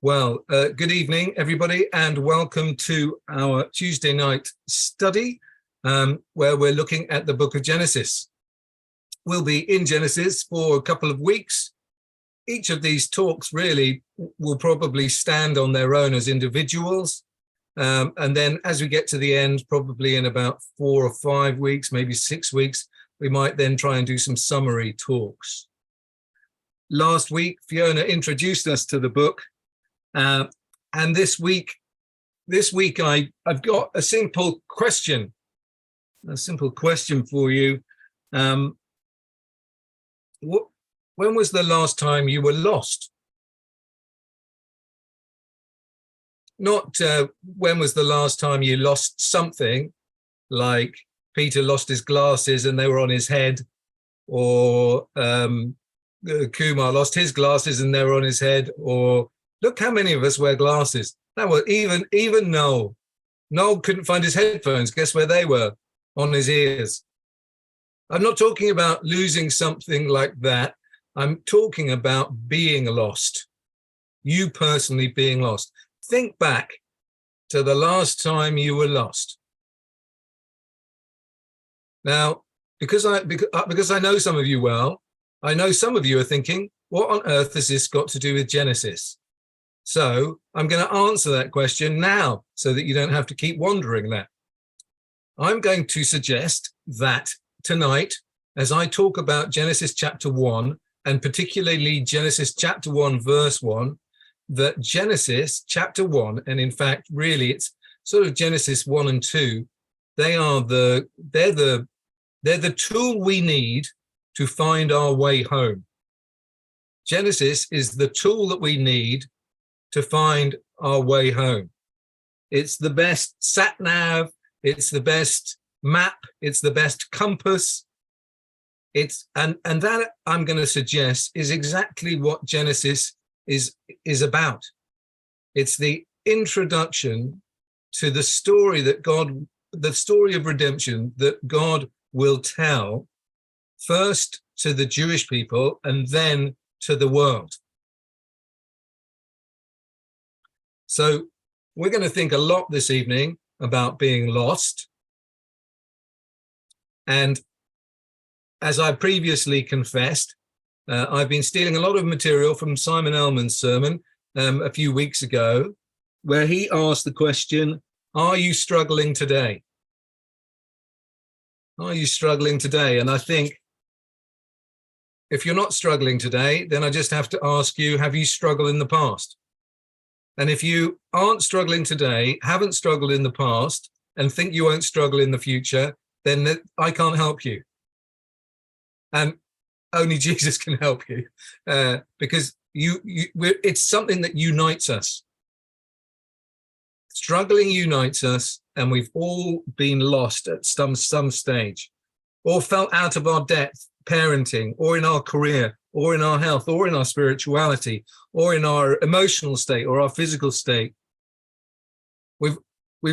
Good evening, everybody, and welcome to our Tuesday night study, where we're looking at the book of Genesis. We'll be in Genesis for a couple of weeks. Each of these talks really will probably stand on their own as individuals. And then as we get to the end, probably in about 4 or 5 weeks, maybe 6 weeks, we might then try and do some summary talks. Last week, Fiona introduced us to the book. And this week I've got a simple question for you. When was the last time you were lost? Not when was the last time you lost something, like Peter lost his glasses and they were on his head, or Kumar lost his glasses and they were on his head, or look how many of us wear glasses. That was even Noel. Noel couldn't find his headphones. Guess where they were? On his ears. I'm not talking about losing something like that. I'm talking about being lost. You personally being lost. Think back to the last time you were lost. Now, because I know some of you well, I know some of you are thinking, what on earth has this got to do with Genesis? So I'm going to answer that question now so that you don't have to keep wondering that. I'm going to suggest that tonight, as I talk about Genesis chapter 1, and particularly Genesis chapter 1, verse 1, that Genesis chapter 1, and in fact, really it's sort of Genesis 1 and 2, they're the tool we need to find our way home. Genesis is the tool that we need to find our way home. It's the best sat nav, it's the best map, it's the best compass. And that, I'm going to suggest, is exactly what Genesis is about. It's the introduction to the story the story of redemption that God will tell first to the Jewish people and then to the world. So we're going to think a lot this evening about being lost. And as I previously confessed, I've been stealing a lot of material from Simon Ellman's sermon a few weeks ago, where he asked the question, are you struggling today? Are you struggling today? And I think if you're not struggling today, then I just have to ask you, have you struggled in the past? And if you aren't struggling today, haven't struggled in the past, and think you won't struggle in the future, then I can't help you. And only Jesus can help you, because it's something that unites us. Struggling unites us, and we've all been lost at some stage, or felt out of our depth, parenting, or in our career, or in our health, or in our spirituality, or in our emotional state, or our physical state. We've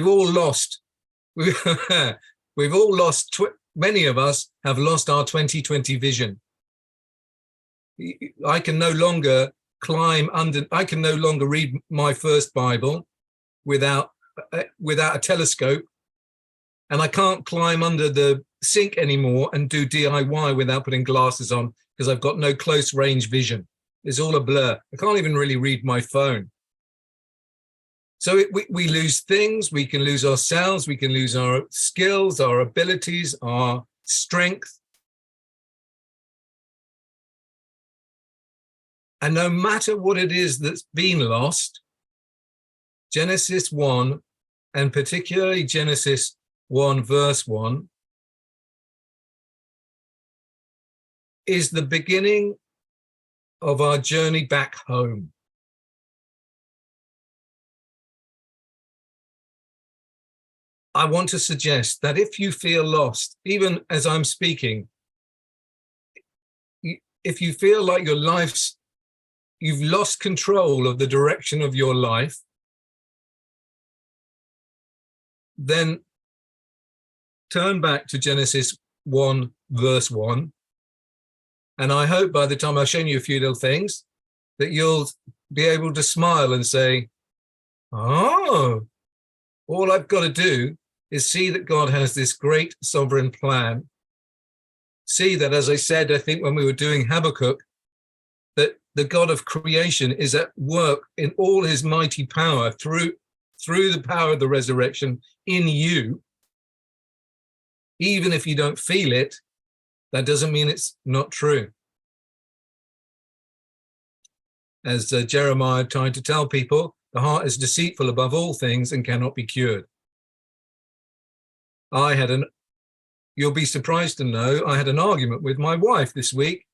all lost. We've all lost. Many of us have lost our 2020 vision. I can no longer I can no longer read my first Bible without a telescope, and I can't climb under the sink anymore and do DIY without putting glasses on, because I've got no close range vision. It's all a blur. I can't even really read my phone. So we lose things, we can lose ourselves, we can lose our skills, our abilities, our strength. And no matter what it is that's been lost, Genesis 1, and particularly Genesis 1 verse 1, is the beginning of our journey back home. I want to suggest that if you feel lost, even as I'm speaking, if you feel like you've lost control of the direction of your life, then turn back to Genesis 1 verse 1. And I hope by the time I've shown you a few little things, that you'll be able to smile and say, oh, all I've got to do is see that God has this great sovereign plan. See that, as I said, I think when we were doing Habakkuk, that the God of creation is at work in all his mighty power through the power of the resurrection in you. Even if you don't feel it, that doesn't mean it's not true. As Jeremiah tried to tell people, the heart is deceitful above all things and cannot be cured. You'll be surprised to know, I had an argument with my wife this week.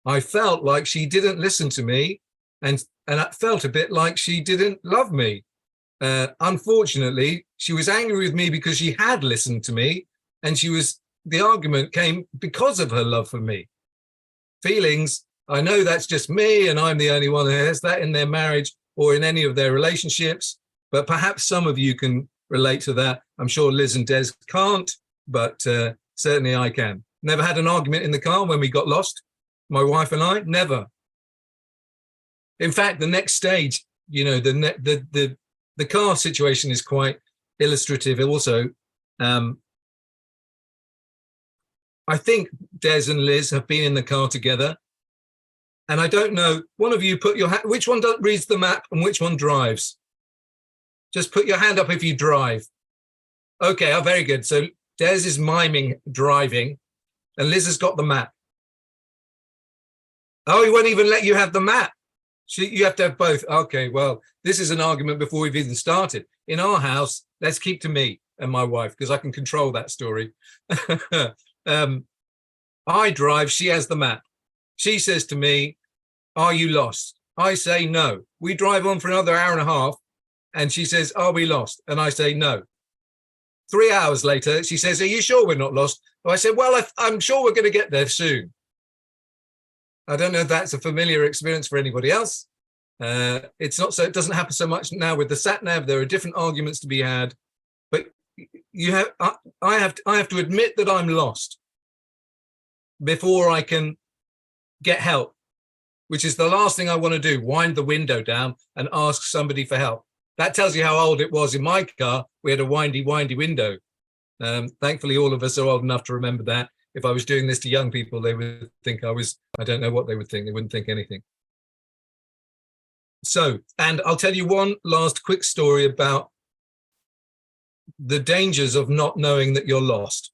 I felt like she didn't listen to me, and I felt a bit like she didn't love me. Unfortunately, she was angry with me because she had listened to me, and the argument came because of her love for me. Feelings, I know that's just me, and I'm the only one who has that in their marriage or in any of their relationships, but perhaps some of you can relate to that. I'm sure Liz and Des can't, but certainly I can. Never had an argument in the car when we got lost, my wife and I, never. In fact, the next stage, the car situation is quite illustrative also. I think Des and Liz have been in the car together, and I don't know, one of you put your hand, which one reads the map and which one drives? Just put your hand up if you drive. Okay, very good. So Des is miming driving, and Liz has got the map. Oh, he won't even let you have the map. You have to have both. Okay, well, this is an argument before we've even started. In our house, let's keep to me and my wife, because I can control that story. I drive, she has the map. She says to me, are you lost? I say no. We drive on for another hour and a half, and she says, are we lost? And I say no. 3 hours later, she says, are you sure we're not lost? I said, well, I'm sure we're going to get there soon. I don't know if that's a familiar experience for anybody else. It's not so. It doesn't happen so much now with the sat nav. There are different arguments to be had, but I have to admit that I'm lost before I can get help, which is the last thing I want to do. Wind the window down and ask somebody for help. That tells you how old it was. In my car, we had a windy window. Thankfully, all of us are old enough to remember that. If I was doing this to young people, they would think I don't know what they would think. They wouldn't think anything. So, and I'll tell you one last quick story about the dangers of not knowing that you're lost.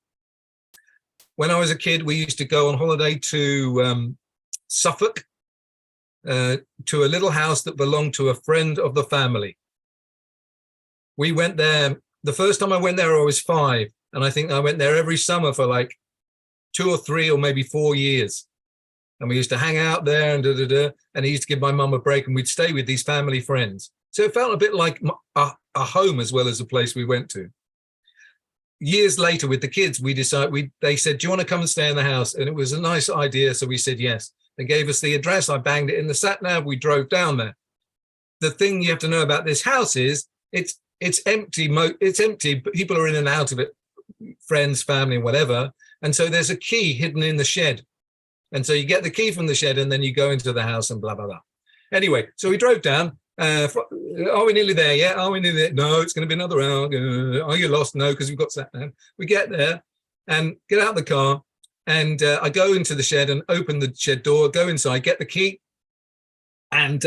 When I was a kid, we used to go on holiday to Suffolk, to a little house that belonged to a friend of the family. We went there. The first time I went there, I was 5. And I think I went there every summer for like 2 or 3 or maybe 4 years. And we used to hang out there and and he used to give my mum a break, and we'd stay with these family friends. So it felt a bit like a home as well as a place we went to. Years later with the kids, they said, do you want to come and stay in the house? And it was a nice idea. So we said, yes. They gave us the address. I banged it in the sat nav. We drove down there. The thing you have to know about this house is it's empty. It's empty. People are in and out of it, friends, family, whatever. And so there's a key hidden in the shed. And so you get the key from the shed and then you go into the house and blah, blah, blah. Anyway, so we drove down. Are we nearly there yet? Are we nearly there? No, it's going to be another hour. Are you lost? No, because we've got sat nav. We get there and get out of the car. And I go into the shed and open the shed door, go inside, get the key. And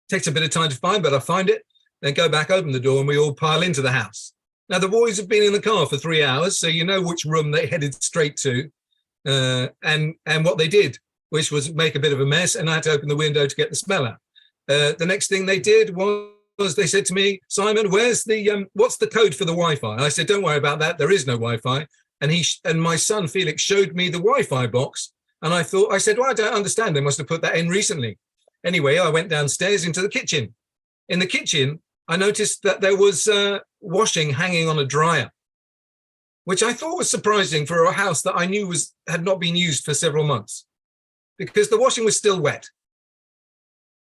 takes a bit of time to find, but I find it. Then go back, open the door, and we all pile into the house. Now, the boys have been in the car for 3 hours, so you know which room they headed straight to. And what they did, which was make a bit of a mess, and I had to open the window to get the smell out. The next thing they did was they said to me, Simon, what's the code for the Wi-Fi? I said, don't worry about that. There is no Wi-Fi. And my son Felix showed me the Wi-Fi box, and I said, well, I don't understand. They must have put that in recently. Anyway, I went downstairs into the kitchen. In the kitchen, I noticed that there was washing hanging on a dryer, which I thought was surprising for a house that I knew had not been used for several months, because the washing was still wet.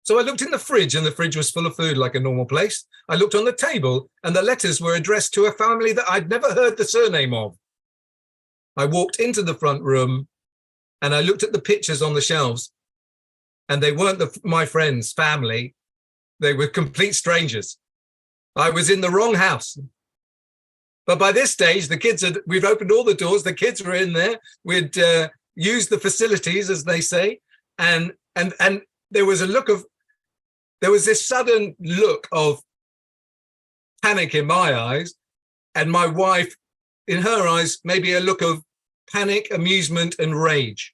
So I looked in the fridge, and the fridge was full of food like a normal place. I looked on the table, and the letters were addressed to a family that I'd never heard the surname of. I walked into the front room, and I looked at the pictures on the shelves, and they weren't my friends, family. They were complete strangers. I was in the wrong house. But by this stage, we've opened all the doors. The kids were in there. We'd used the facilities, as they say, and there was this sudden look of panic in my eyes, and my wife, in her eyes, maybe a look of panic, amusement, and rage,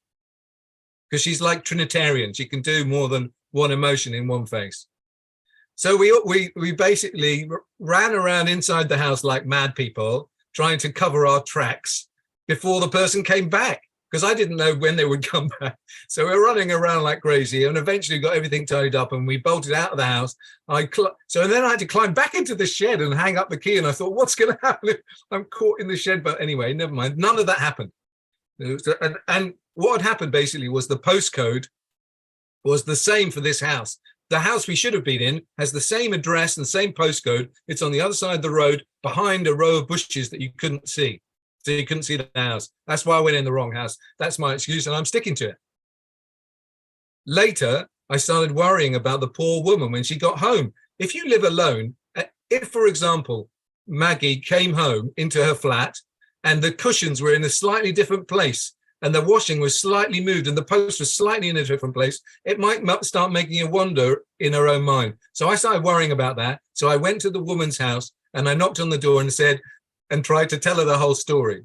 because she's like Trinitarian. She can do more than one emotion in one face. So we basically ran around inside the house like mad people, trying to cover our tracks before the person came back, because I didn't know when they would come back. So we're running around like crazy, and eventually got everything tied up, and we bolted out of the house. So then I had to climb back into the shed and hang up the key, and I thought, what's going to happen if I'm caught in the shed? But anyway, never mind. None of that happened. And what had happened basically was the postcode was the same for this house. The house we should have been in has the same address and the same postcode. It's on the other side of the road, behind a row of bushes that you couldn't see. So you couldn't see the house. That's why I went in the wrong house. That's my excuse, and I'm sticking to it. Later, I started worrying about the poor woman when she got home. If you live alone, if, for example, Maggie came home into her flat and the cushions were in a slightly different place, and the washing was slightly moved, and the post was slightly in a different place, it might start making you wonder in her own mind. So I started worrying about that. So I went to the woman's house, and I knocked on the door and tried to tell her the whole story.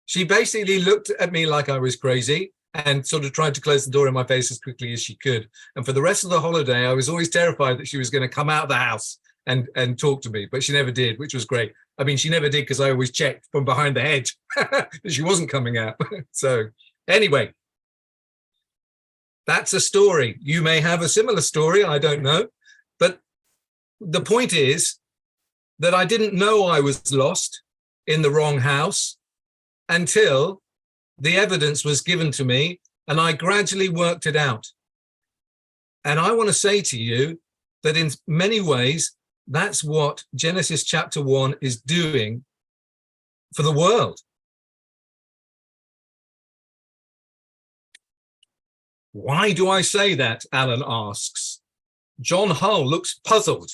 She basically looked at me like I was crazy and sort of tried to close the door in my face as quickly as she could. And for the rest of the holiday, I was always terrified that she was going to come out of the house and talk to me, but she never did, which was great. I mean, she never did, because I always checked from behind the hedge that she wasn't coming out. So anyway, that's a story. You may have a similar story, I don't know. But the point is that I didn't know I was lost in the wrong house until the evidence was given to me, and I gradually worked it out. And I want to say to you that in many ways, that's what Genesis chapter 1 is doing for the world. Why do I say that? Alan asks. John Hull looks puzzled.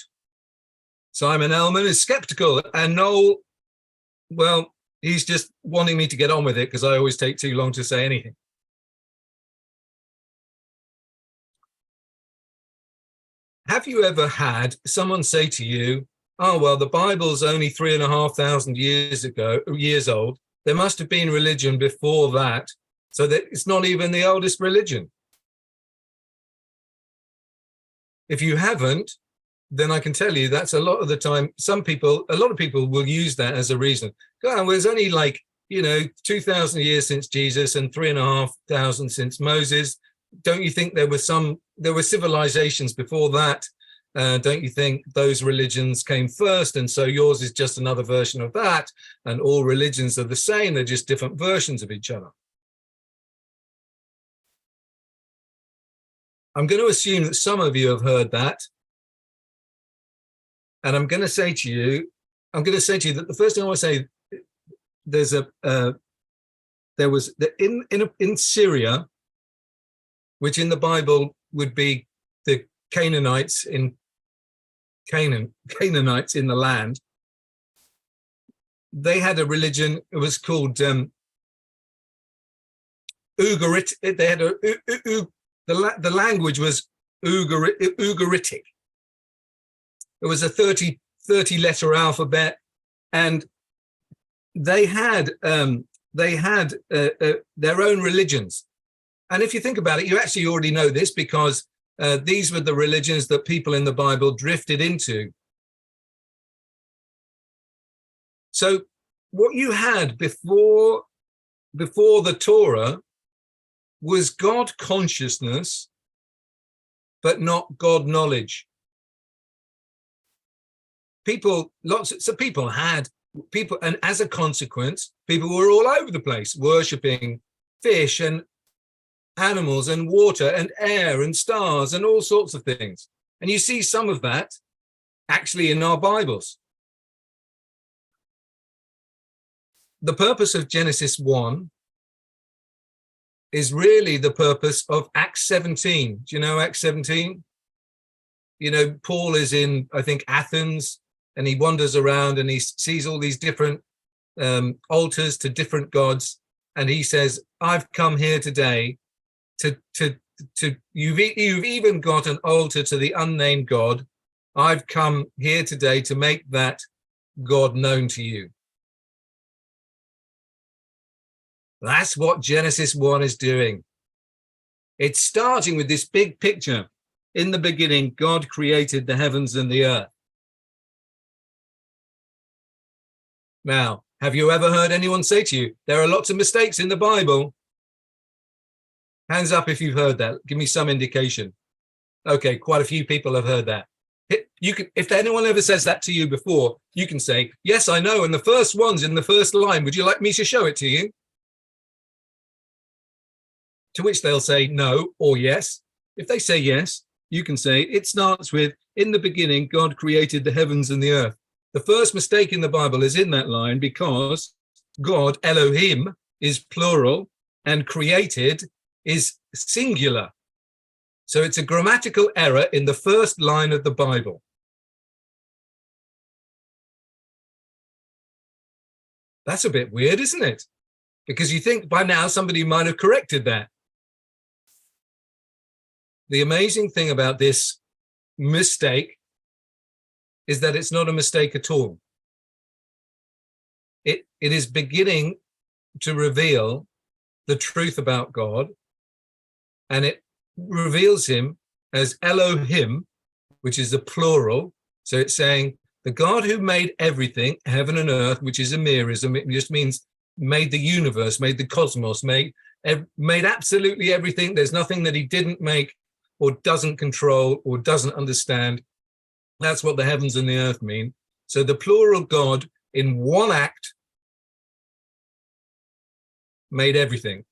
Simon Ellman is skeptical. And Noel, well, he's just wanting me to get on with it because I always take too long to say anything. Have you ever had someone say to you, oh, well, the Bible's only 3,500 years old. There must have been religion before that, so that it's not even the oldest religion. If you haven't, then I can tell you that's a lot of the time. A lot of people will use that as a reason. Oh, well, there's only 2,000 years since Jesus and 3,500 since Moses. Don't you think there were civilizations before that? Don't you think those religions came first, and so yours is just another version of that, and all religions are the same, they're just different versions of each other? I'm going to assume that some of you have heard that, and I'm going to say to you that the first thing I want to say, in Syria, which in the Bible would be the Canaanites in the land. They had a religion. It was called Ugaritic. They had the language was Ugaritic. It was a 30 letter alphabet, and they had their own religions. And if you think about it, you actually already know this, because these were the religions that people in the Bible drifted into. So what you had before the Torah was God consciousness, but not God knowledge. And as a consequence, people were all over the place, worshipping fish and animals and water and air and stars and all sorts of things. And you see some of that actually in our Bibles. The purpose of Genesis 1 is really the purpose of Acts 17. Do you know Acts 17? You know, Paul is in, I think, Athens, and he wanders around and he sees all these different altars to different gods. And he says, I've come here today to you've even got an altar to the unnamed God. I've come here today to make that God known to you. That's what Genesis 1 is doing. It's starting with this big picture. In the beginning, God created the heavens and the earth. Now, have you ever heard anyone say to you, there are lots of mistakes in the Bible? Hands up if you've heard that. Give me some indication. Okay, quite a few people have heard that. You can, if anyone ever says that to you before, you can say, yes, I know, and the first one's in the first line. Would you like me to show it to you? To which they'll say no or yes. If they say yes, you can say, it starts with, in the beginning, God created the heavens and the earth. The first mistake in the Bible is in that line because God, Elohim, is plural and created is singular. So it's a grammatical error in the first line of the Bible. That's a bit weird, isn't it? Because you think by now somebody might have corrected that. The amazing thing about this mistake is that it's not a mistake at all. It is beginning to reveal the truth about God, and it reveals him as Elohim, which is the plural. So it's saying the God who made everything, heaven and earth, which is a merism. It just means made the universe, made the cosmos, made absolutely everything. There's nothing that he didn't make or doesn't control or doesn't understand. That's what the heavens and the earth mean. So the plural God in one act made everything.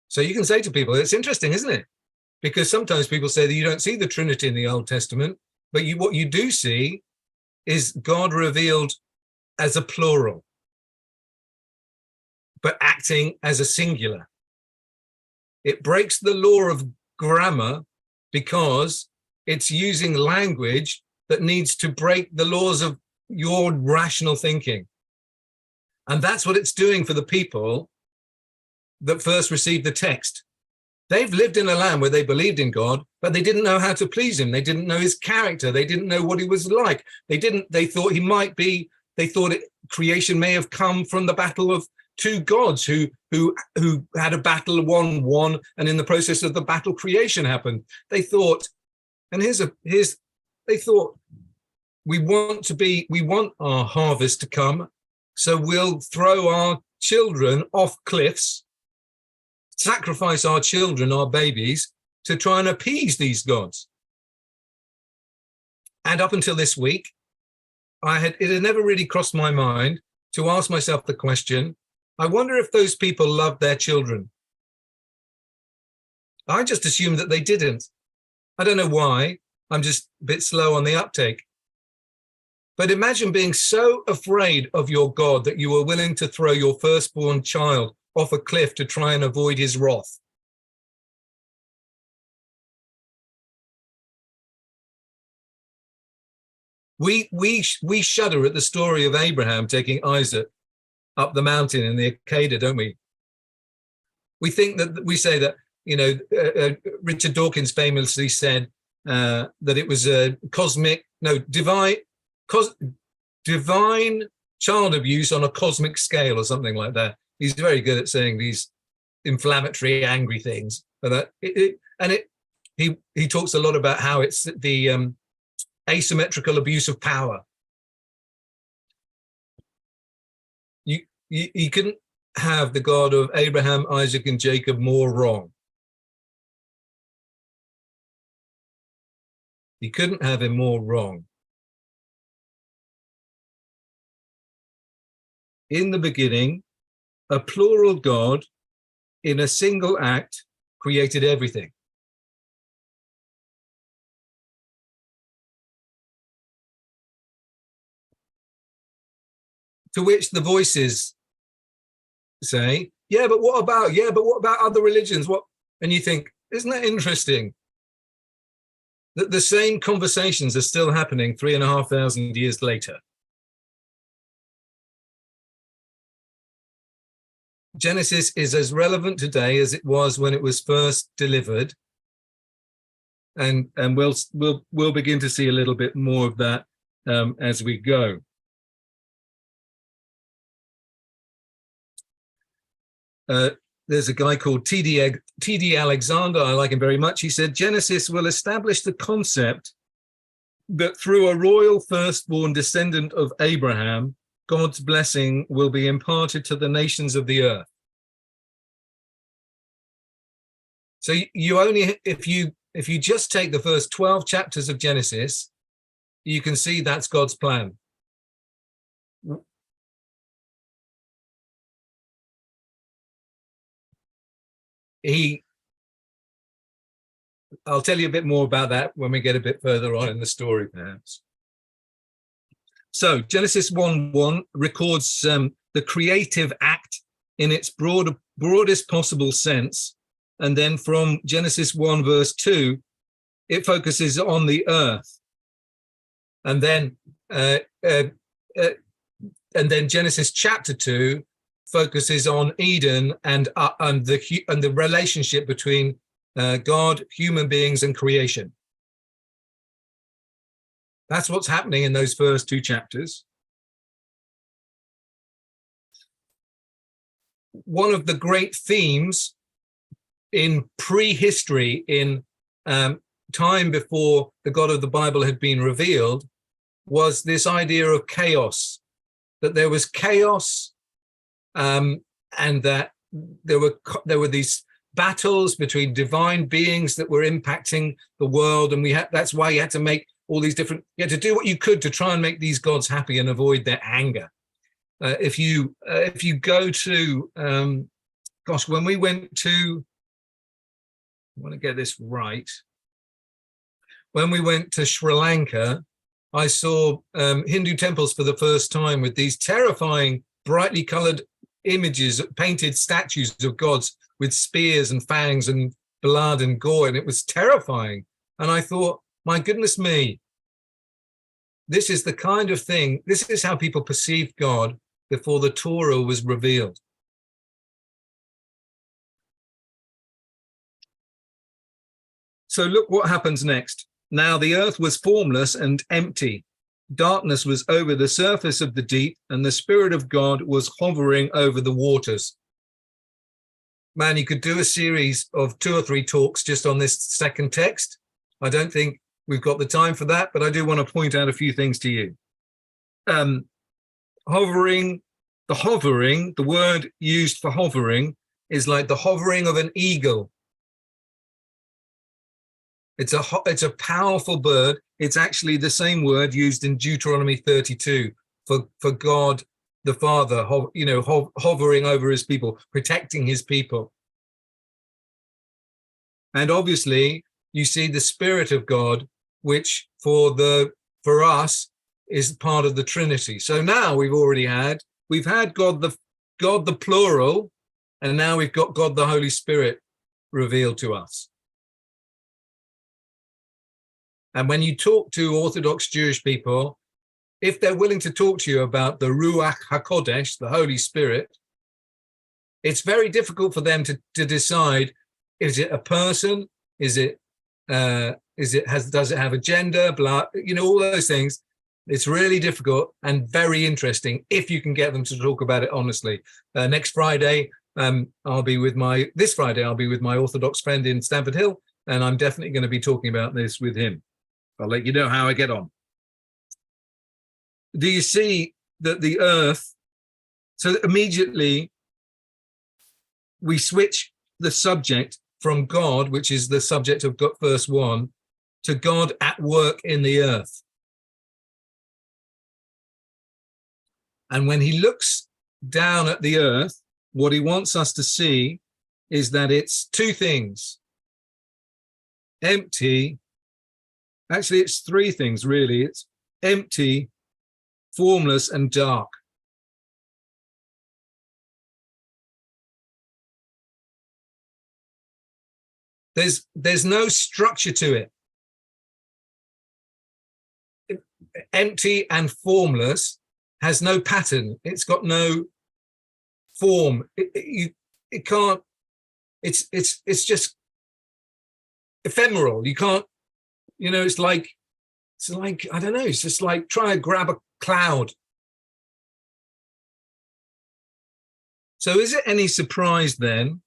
So you can say to people, it's interesting, isn't it? Because sometimes people say that you don't see the Trinity in the Old Testament, but what you do see is God revealed as a plural, but acting as a singular. It breaks the law of grammar because it's using language that needs to break the laws of your rational thinking. And that's what it's doing for the people that first received the text. They've lived in a land where they believed in God, but they didn't know how to please him. They didn't know his character. They didn't know what he was like. They thought he might be, creation may have come from the battle of two gods who had a battle, won, and in the process of the battle, creation happened. They thought, and they thought, we want our harvest to come, so we'll throw our children off cliffs, sacrifice our children, our babies, to try and appease these gods. And up until this week, it had never really crossed my mind to ask myself the question, I wonder if those people loved their children. I just assumed that they didn't. I don't know why. I'm just a bit slow on the uptake. But imagine being so afraid of your God that you were willing to throw your firstborn child off a cliff to try and avoid his wrath. We shudder at the story of Abraham taking Isaac up the mountain in the Acadia, don't we? We say that, Richard Dawkins famously said that it was a divine child abuse on a cosmic scale or something like that. He's very good at saying these inflammatory, angry things. But he talks a lot about how it's the asymmetrical abuse of power. You couldn't have the God of Abraham, Isaac, and Jacob more wrong. You couldn't have him more wrong. In the beginning, a plural God in a single act created everything. To which the voices say, yeah, but what about other religions? What? And you think, isn't that interesting? That the same conversations are still happening 3,500 years later. Genesis is as relevant today as it was when it was first delivered. And we'll begin to see a little bit more of that as we go. There's a guy called T.D. Alexander. I like him very much. He said, Genesis will establish the concept that through a royal firstborn descendant of Abraham, God's blessing will be imparted to the nations of the earth. So you only, if you just take the first 12 chapters of Genesis, you can see that's God's plan. I'll tell you a bit more about that when we get a bit further on in the story, perhaps. So Genesis 1:1 records the creative act in its broadest possible sense. And then from Genesis 1 verse 2, it focuses on the earth. And then Genesis chapter 2 focuses on Eden and the relationship between God, human beings, and creation. That's what's happening in those first two chapters. One of the great themes in prehistory, in time before the God of the Bible had been revealed, was this idea of chaos, that there was chaos, and that there were these battles between divine beings that were impacting the world, and that's why you had to make all these different, you had to do what you could to try and make these gods happy and avoid their anger. If you go to, when we went to, I want to get this right. When we went to Sri Lanka, I saw Hindu temples for the first time with these terrifying, brightly colored images, painted statues of gods with spears and fangs and blood and gore, and it was terrifying. And I thought, my goodness me, this is the kind of thing, this is how people perceived God before the Torah was revealed. So look what happens next. Now the earth was formless and empty. Darkness was over the surface of the deep, and the Spirit of God was hovering over the waters. Man, you could do a series of 2 or 3 talks just on this second text. I don't think we've got the time for that, but I do want to point out a few things to you. Hovering, the word used for hovering is like the hovering of an eagle. It's a powerful bird. It's actually the same word used in Deuteronomy 32 for God the Father, hovering over his people, protecting his people. And obviously, you see the Spirit of God, which for us is part of the Trinity. So now we've had God the plural, and now we've got God the Holy Spirit revealed to us. And when you talk to Orthodox Jewish people, if they're willing to talk to you about the Ruach HaKodesh, the Holy Spirit, it's very difficult for them to decide, is it a person? Does it have a gender? Blah, all those things. It's really difficult and very interesting if you can get them to talk about it honestly. Next Friday, this Friday, I'll be with my Orthodox friend in Stamford Hill, and I'm definitely going to be talking about this with him. I'll let you know how I get on. Do you see that the earth, so immediately we switch the subject from God, which is the subject of verse 1, to God at work in the earth. And when he looks down at the earth, what he wants us to see is that it's 2 things. Empty. Actually, it's 3 things, really. It's empty, formless, and dark. There's no structure to it. Empty and formless, has no pattern. It's got no form. It can't. It's just ephemeral. You can't. It's like I don't know. It's just like trying to grab a cloud. So is it any surprise then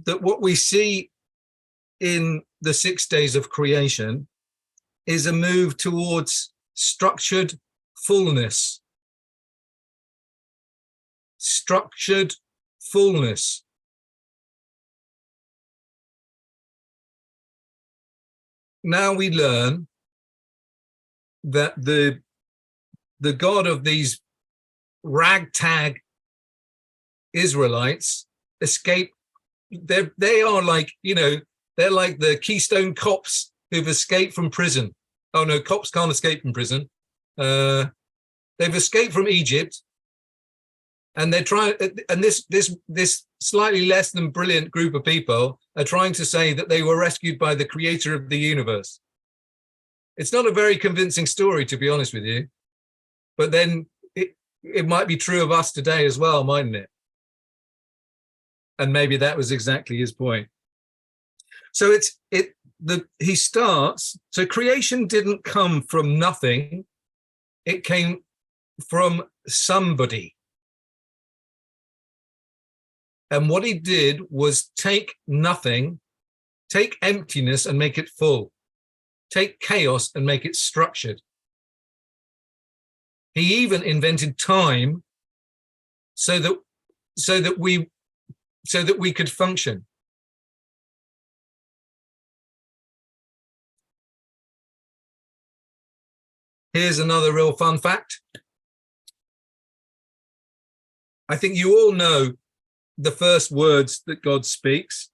that what we see in the 6 days of creation is a move towards structured fullness? Structured fullness. Now we learn that the God of these ragtag Israelites escape. They are like, they're like the Keystone Cops who've escaped from prison. Oh no, cops can't escape from prison. They've escaped from Egypt, and they're trying. And this slightly less than brilliant group of people are trying to say that they were rescued by the creator of the universe. It's not a very convincing story, to be honest with you. But then it might be true of us today as well, mightn't it? And maybe that was exactly his point. So he starts. So creation didn't come from nothing. It came from somebody. And what he did was take nothing, take emptiness and make it full, take chaos and make it structured. He even invented time so that we could function. Here's another real fun fact. I think you all know the first words that God speaks.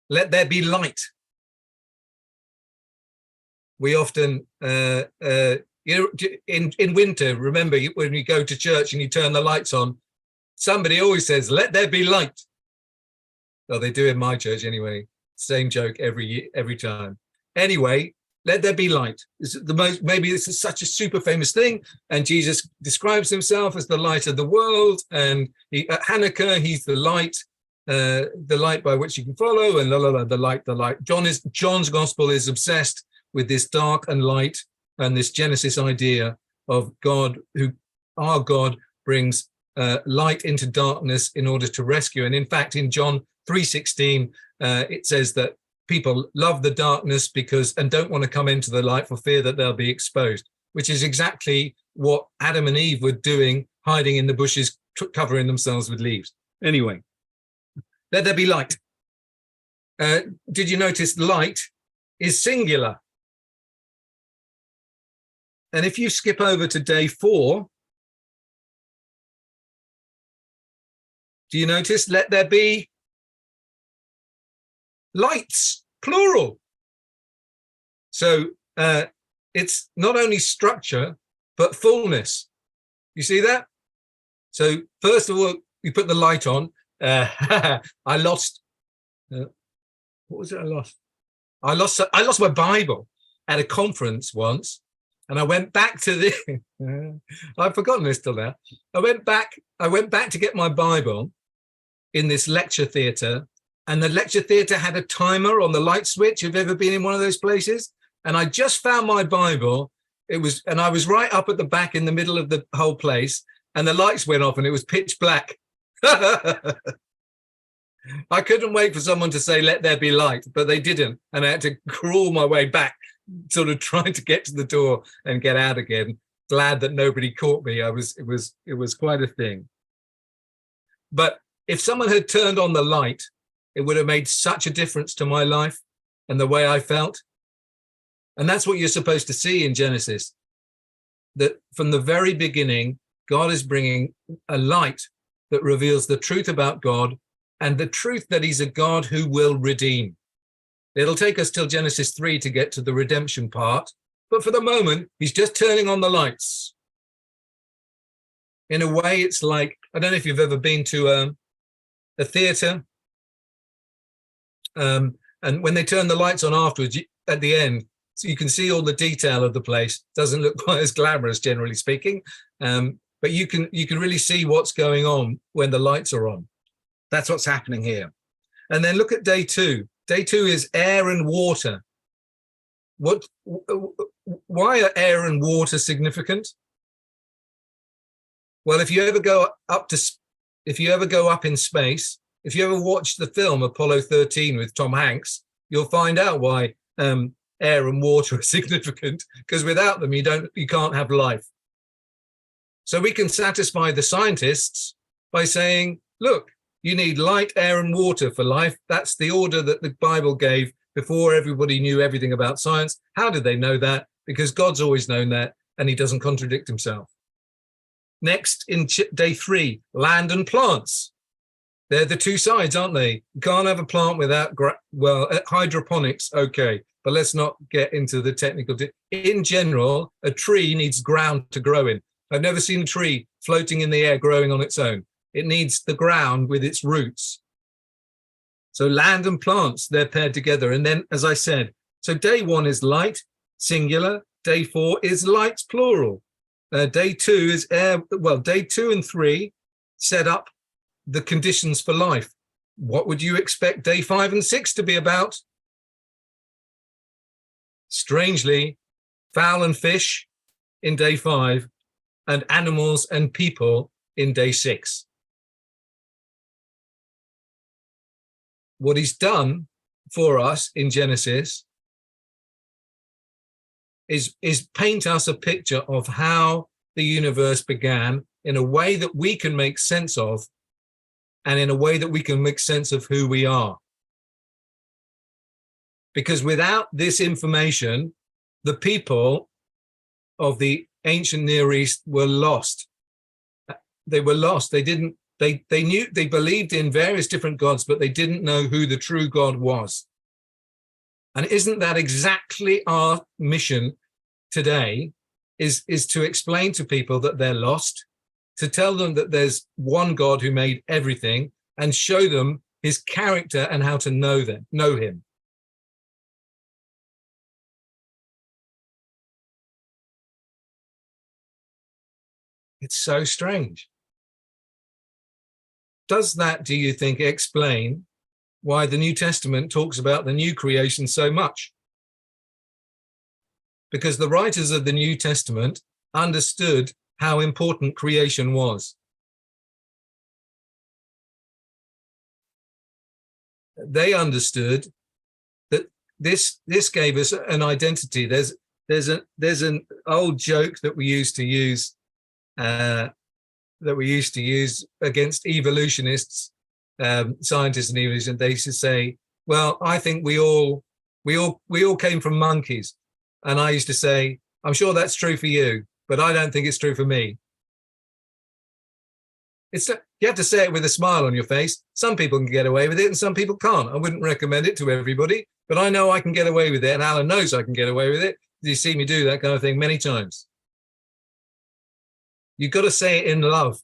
Let there be light. We often, in winter, remember when you go to church and you turn the lights on, somebody always says, let there be light. Well, they do in my church anyway. Same joke every time. Anyway, let there be light. Maybe this is such a super famous thing. And Jesus describes himself as the light of the world. And at Hanukkah, he's the light by which you can follow. And the light. John's gospel is obsessed with this dark and light and this Genesis idea of God, our God brings light into darkness in order to rescue. And in fact, in John 3:16, it says that people love the darkness and don't want to come into the light for fear that they'll be exposed, which is exactly what Adam and Eve were doing, hiding in the bushes, covering themselves with leaves. Anyway, let there be light. Did you notice light is singular? And if you skip over to day 4, do you notice let there be lights, plural? So it's not only structure, but fullness. You see that? So first of all, you put the light on. I lost. What was it? I lost my Bible at a conference once, and I went back to the. I've forgotten this till now. I went back to get my Bible in this lecture theatre, and the lecture theatre had a timer on the light switch. Have you ever been in one of those places? And I just found my Bible. And I was right up at the back in the middle of the whole place, and the lights went off, and it was pitch black. I couldn't wait for someone to say, let there be light, but they didn't. And I had to crawl my way back, sort of trying to get to the door and get out again. Glad that nobody caught me. It was quite a thing. But if someone had turned on the light, it would have made such a difference to my life and the way I felt. And that's what you're supposed to see in Genesis, that from the very beginning, God is bringing a light that reveals the truth about God and the truth that he's a God who will redeem. It'll take us till Genesis 3 to get to the redemption part, but for the moment, he's just turning on the lights. In a way, it's like, I don't know if you've ever been to a theatre. And when they turn the lights on afterwards, at the end, so you can see all the detail of the place. Doesn't look quite as glamorous, generally speaking, but you can really see what's going on when the lights are on. That's what's happening here. And then look at day 2. Day 2 is air and water. Why are air and water significant? Well, if you ever go up in space, if you ever watch the film Apollo 13 with Tom Hanks, you'll find out why air and water are significant, because without them, you can't have life. So we can satisfy the scientists by saying, look, you need light, air, and water for life. That's the order that the Bible gave before everybody knew everything about science. How did they know that? Because God's always known that, and he doesn't contradict himself. Next, in day 3, land and plants. They're the two sides, aren't they? You can't have a plant without, hydroponics, okay, but let's not get into the technical. In general, a tree needs ground to grow in. I've never seen a tree floating in the air growing on its own. It needs the ground with its roots. So land and plants, they're paired together. And then, as I said, so day 1 is light, singular. Day 4 is light, plural. Day 2 is air. Well, day 2 and 3 set up the conditions for life. What would you expect day 5 and 6 to be about? Strangely, fowl and fish in day 5 and animals and people in day 6. What he's done for us in Genesis is paint us a picture of how the universe began in a way that we can make sense of, and in a way that we can make sense of who we are. Because without this information, the people of the ancient Near East were lost. They were lost. They believed in various different gods, but they didn't know who the true God was. And isn't that exactly our mission today, is to explain to people that they're lost, to tell them that there's one God who made everything, and show them his character and how to know him. It's so strange. Does that, do you think, explain why the New Testament talks about the new creation so much? Because the writers of the New Testament understood how important creation was. They understood that this gave us an identity. There's an old joke that we used to use against evolutionists, scientists and evolutionists. They used to say, "Well, I think we all came from monkeys," and I used to say, "I'm sure that's true for you, but I don't think it's true for me." You have to say it with a smile on your face. Some people can get away with it and some people can't. I wouldn't recommend it to everybody, but I know I can get away with it, and Alan knows I can get away with it. You see me do that kind of thing many times. You've got to say it in love.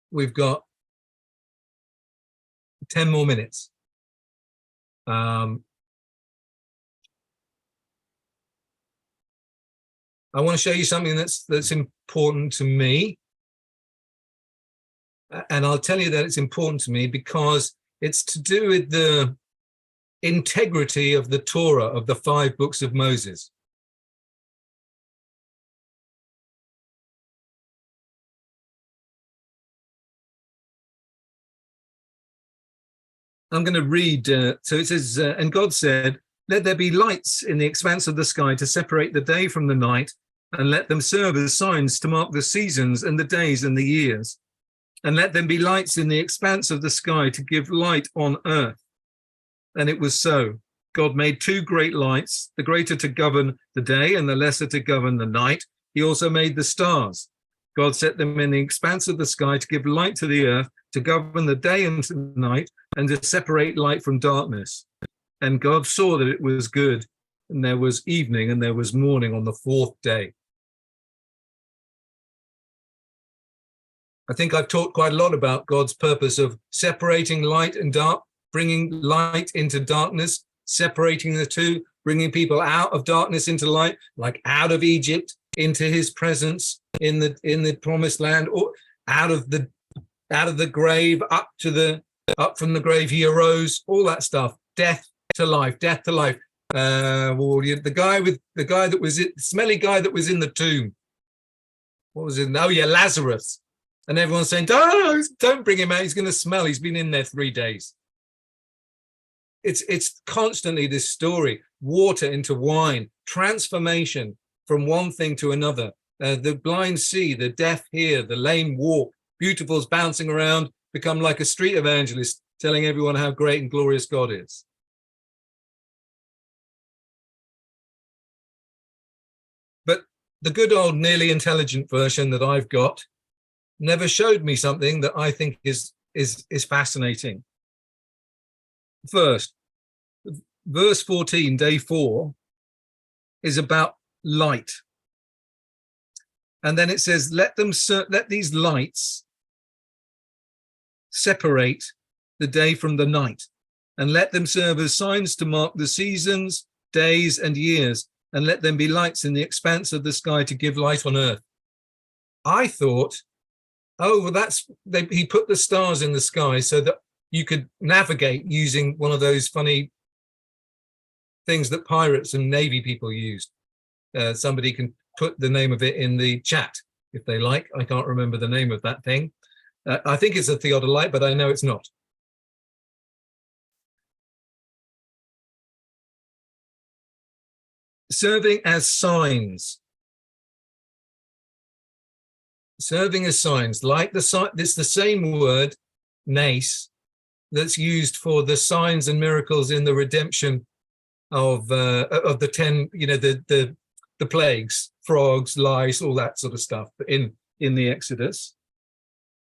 We've got 10 more minutes. I want to show you something that's important to me. And I'll tell you that it's important to me because it's to do with the integrity of the Torah, of the 5 books of Moses. I'm going to read, so it says, and God said, "Let there be lights in the expanse of the sky to separate the day from the night, and let them serve as signs to mark the seasons and the days and the years. And let them be lights in the expanse of the sky to give light on earth." And it was so. God made 2 great lights, the greater to govern the day and the lesser to govern the night. He also made the stars. God set them in the expanse of the sky to give light to the earth, to govern the day and the night, and to separate light from darkness. And God saw that it was good. and there was evening, and there was morning on the fourth day. I think I've talked quite a lot about God's purpose of separating light and dark, bringing light into darkness, separating the two, bringing people out of darkness into light, like out of Egypt into his presence in the promised land, or out of the grave up from the grave he arose, all that stuff. Death to life, death to life. The smelly guy that was in the tomb. What was it? Oh yeah, Lazarus. And everyone's saying, don't bring him out. He's going to smell. He's been in there 3 days. It's constantly this story, water into wine, transformation from one thing to another. The blind see, the deaf hear, the lame walk, beautifuls bouncing around, become like a street evangelist, telling everyone how great and glorious God is. But the good old nearly intelligent version that I've got never showed me something that I think is fascinating. First, verse 14, day 4, is about light. And then it says, let these lights separate the day from the night, and let them serve as signs to mark the seasons, days, and years, and let them be lights in the expanse of the sky to give light on earth. I thought, he put the stars in the sky so that you could navigate using one of those funny things that pirates and Navy people used. Somebody can put the name of it in the chat if they like. I can't remember the name of that thing. I think it's a theodolite, but I know it's not. Serving as signs. Serving as signs, like it's the same word, nace, that's used for the signs and miracles in the redemption of the 10, the plagues, frogs, lice, all that sort of stuff in the Exodus.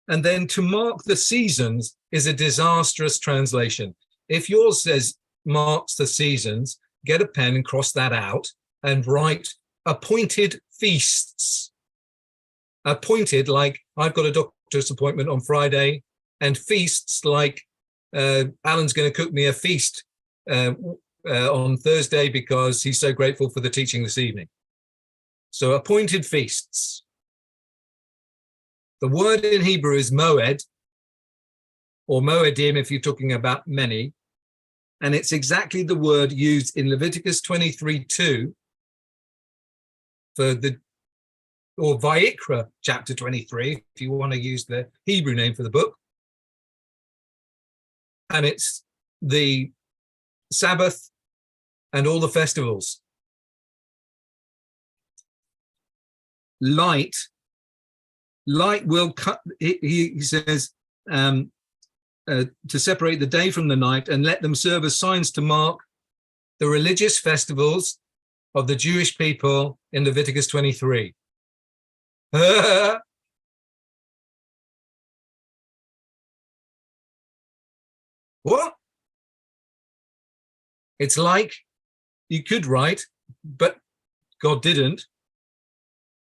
And then to mark the seasons is a disastrous translation. If yours says marks the seasons, get a pen and cross that out and write appointed feasts. Appointed, like I've got a doctor's appointment on Friday, and feasts like Alan's going to cook me a feast on Thursday because he's so grateful for the teaching this evening. So appointed feasts. The word in Hebrew is moed, or moedim if you're talking about many, and it's exactly the word used in Leviticus 23:2 for or Vayikra chapter 23, if you want to use the Hebrew name for the book. And it's the Sabbath and all the festivals. Light will cut, he says, to separate the day from the night and let them serve as signs to mark the religious festivals of the Jewish people in Leviticus 23. What? It's like you could write, but God didn't.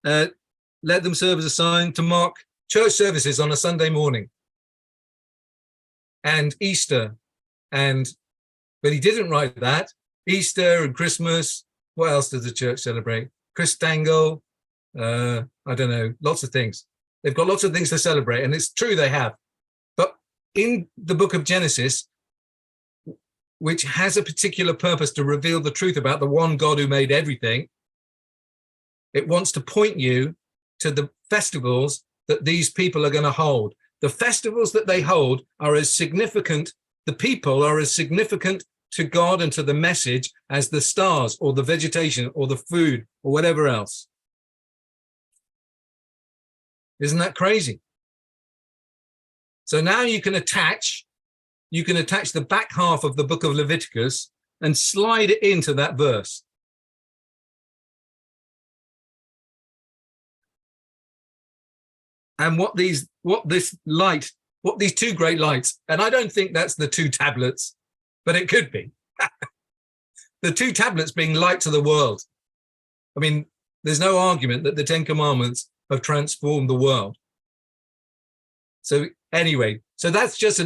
Let them serve as a sign to mark church services on a Sunday morning and Easter. But he didn't write that. Easter and Christmas. What else does the church celebrate? Christangle. I don't know, lots of things. They've got lots of things to celebrate, and it's true they have. But in the book of Genesis, which has a particular purpose to reveal the truth about the one God who made everything, it wants to point you to the festivals that these people are going to hold. The festivals that they hold are as significant, the people are as significant to God and to the message as the stars or the vegetation or the food or whatever else. Isn't that crazy? So now you can attach the back half of the book of Leviticus and slide it into that verse. And what these two great lights, and I don't think that's the two tablets, but it could be. the two tablets being light to the world. I mean, there's no argument that the Ten Commandments have transformed the world. So anyway, so that's just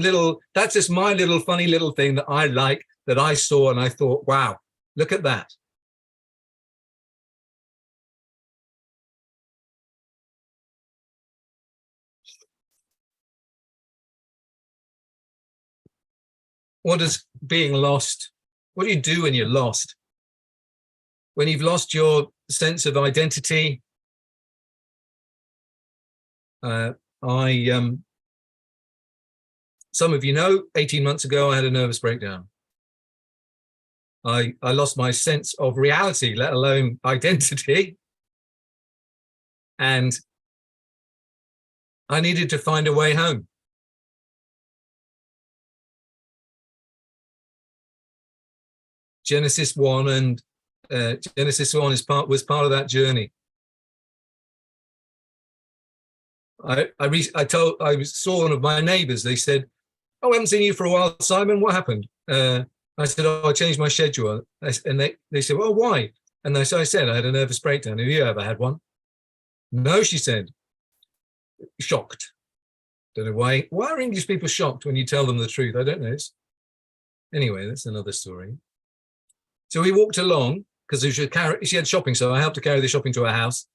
my little funny little thing that I like, that I saw and I thought, wow, look at that. What does being lost, what do you do when you're lost? When you've lost your sense of identity? Some of you know, 18 months ago, I had a nervous breakdown. I lost my sense of reality, let alone identity. And I needed to find a way home. Genesis 1 and Genesis 1 was part of that journey. I saw one of my neighbors. They said, "Oh, I haven't seen you for a while, Simon. What happened?" I said, "Oh, I changed my schedule." And they said, "Well, why?" And I said, "I had a nervous breakdown. Have you ever had one?" "No," she said. Shocked. Don't know why. Why are English people shocked when you tell them the truth? I don't know. Anyway, that's another story. So we walked along because she had shopping, so I helped her carry the shopping to her house.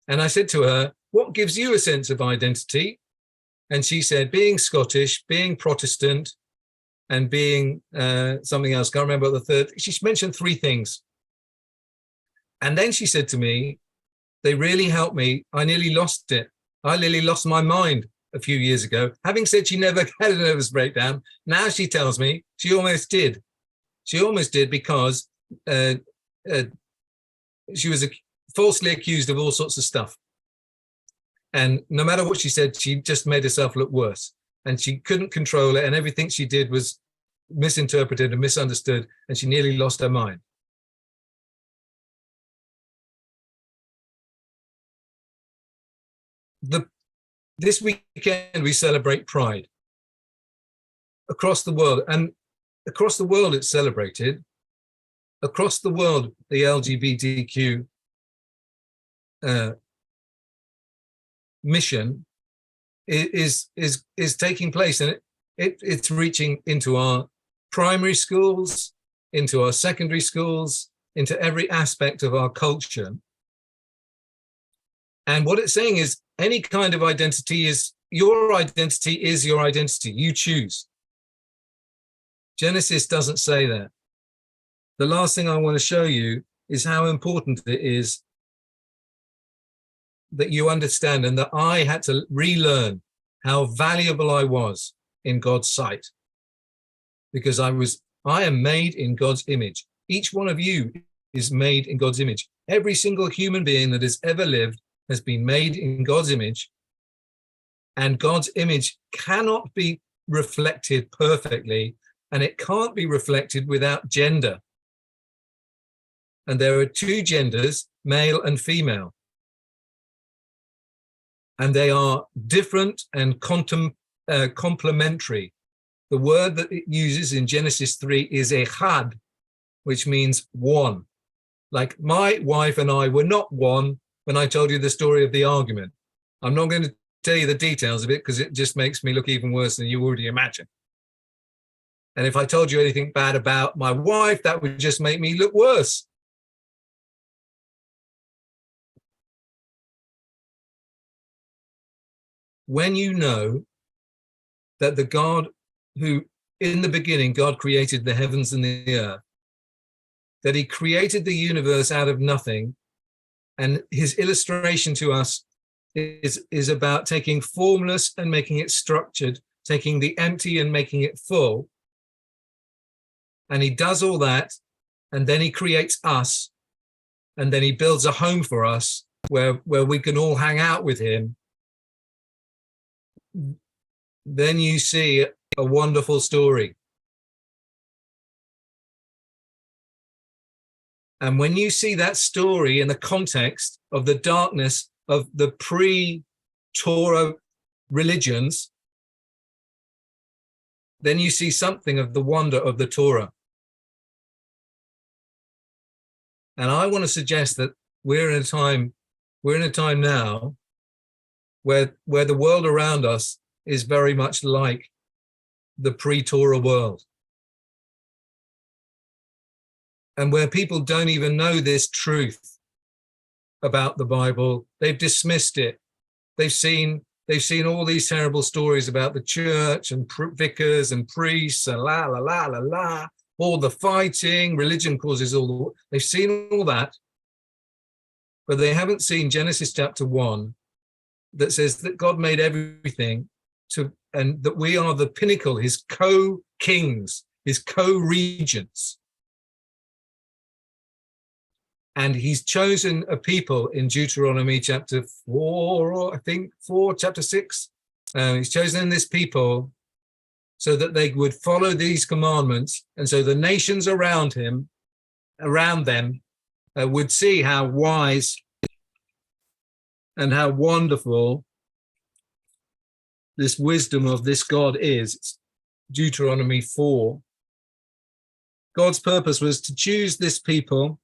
And I said to her, "What gives you a sense of identity?" And she said, "Being Scottish, being Protestant, and being something else." Can't remember the third. She mentioned three things. And then she said to me, "They really helped me. I nearly lost it. I nearly lost my mind a few years ago." Having said she never had a nervous breakdown, now she tells me she almost did. She almost did because she was falsely accused of all sorts of stuff. And no matter what she said, she just made herself look worse. And she couldn't control it. And everything she did was misinterpreted and misunderstood. And she nearly lost her mind. This weekend, we celebrate Pride across the world. And across the world, it's celebrated. Across the world, the LGBTQ mission is taking place, and it's reaching into our primary schools, into our secondary schools, into every aspect of our culture. And what it's saying is any kind of identity is your identity. You choose. Genesis doesn't say that. The last thing I want to show you is how important it is that you understand, and that I had to relearn how valuable I was in God's sight, because I am made in God's image. Each one of you is made in God's image. Every single human being that has ever lived has been made in God's image, and God's image cannot be reflected perfectly, and it can't be reflected without gender. And there are two genders, male and female. And they are different and complementary. The word that it uses in Genesis 3 is echad, which means one. Like my wife and I were not one when I told you the story of the argument. I'm not going to tell you the details of it because it just makes me look even worse than you already imagine. And if I told you anything bad about my wife, that would just make me look worse. When you know that the God who, in the beginning, God created the heavens and the earth, that he created the universe out of nothing, and his illustration to us is about taking formless and making it structured, taking the empty and making it full. And he does all that, and then he creates us, and then he builds a home for us where we can all hang out with him. Then you see a wonderful story. And when you see that story in the context of the darkness of the pre-Torah religions, then you see something of the wonder of the Torah. And I want to suggest that we're in a time now where the world around us is very much like the pre-Torah world, and where people don't even know this truth about the Bible. They've dismissed it. They've seen all these terrible stories about the church and vicars and priests and la la la la la, all the fighting, religion causes all the. They've seen all that, but they haven't seen Genesis chapter 1 that says that God made everything and that we are the pinnacle, his co-kings, his co-regents. And he's chosen a people in Deuteronomy chapter 4, chapter 6. He's chosen this people so that they would follow these commandments. And so the nations around them, would see how wise and how wonderful this wisdom of this God is. It's Deuteronomy 4. God's purpose was to choose this people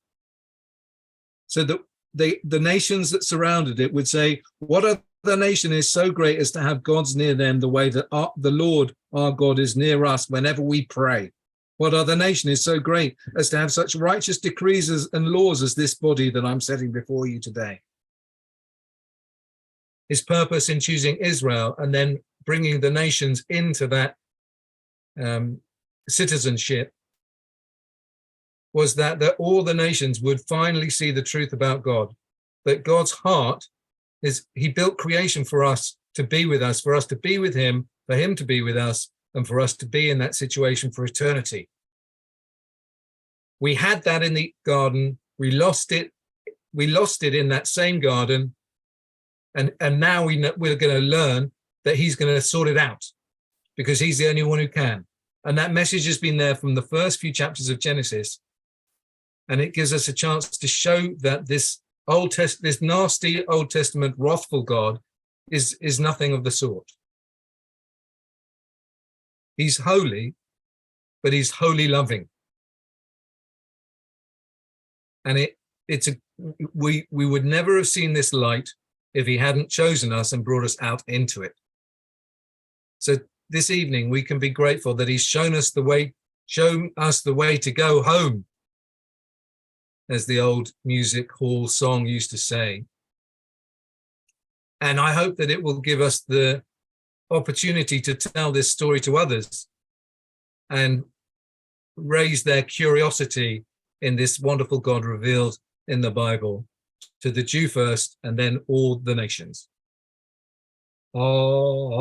so that the nations that surrounded it would say, what other nation is so great as to have gods near them the way that the Lord our God is near us whenever we pray? What other nation is so great as to have such righteous decrees and laws as this body that I'm setting before you today? His purpose in choosing Israel and then bringing the nations into that citizenship was that all the nations would finally see the truth about God, that God's heart is, he built creation for us to be with us, for us to be with him, for him to be with us, and for us to be in that situation for eternity. We had that in the garden. We lost it. We lost it in that same garden. And now we're going to learn that he's going to sort it out because he's the only one who can. And that message has been there from the first few chapters of Genesis. And it gives us a chance to show that this nasty Old Testament wrathful God is nothing of the sort. He's holy, but he's wholly loving. And we would never have seen this light if he hadn't chosen us and brought us out into it. So this evening we can be grateful that he's shown us the way to go home, as the old music hall song used to say. And I hope that it will give us the opportunity to tell this story to others and raise their curiosity in this wonderful God revealed in the Bible to the Jew first and then all the nations. Oh.